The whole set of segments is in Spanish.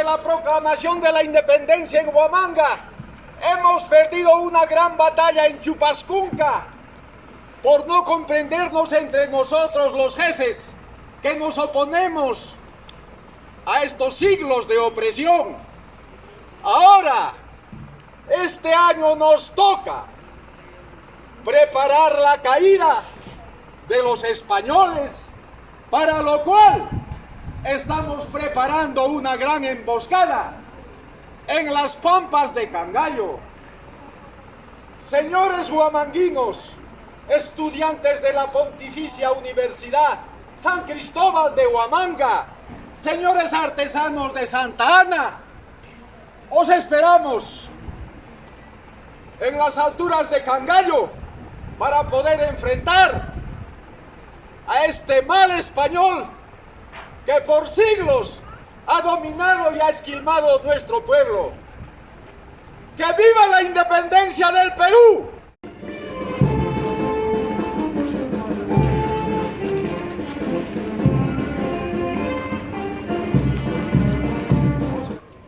de la proclamación de la independencia en Huamanga, hemos perdido una gran batalla en Chupascunca por no comprendernos entre nosotros los jefes que nos oponemos a estos siglos de opresión. Ahora, este año nos toca preparar la caída de los españoles, para lo cual estamos preparando una gran emboscada en las pampas de Cangallo. Señores huamanguinos, estudiantes de la Pontificia Universidad San Cristóbal de Huamanga, señores artesanos de Santa Ana, os esperamos en las alturas de Cangallo para poder enfrentar a este mal español que por siglos ha dominado y ha esquilmado nuestro pueblo. ¡Que viva la independencia del Perú!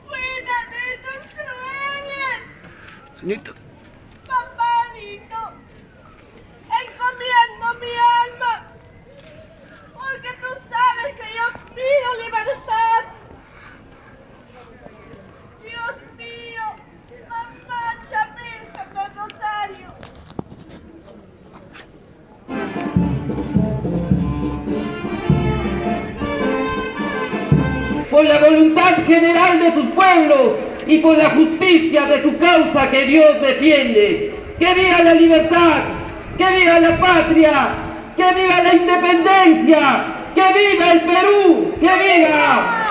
¡Cuídate, crueles! Señorita. Papalito, encomiendo mi alma, porque tú sabes que yo pido libertad. Dios mío, mamá Chapirca con Rosario. Por la voluntad general de sus pueblos y por la justicia de su causa que Dios defiende. ¡Que viva la libertad! ¡Que viva la patria! ¡Que viva la independencia! ¡Que viva el Perú! ¡Que viva!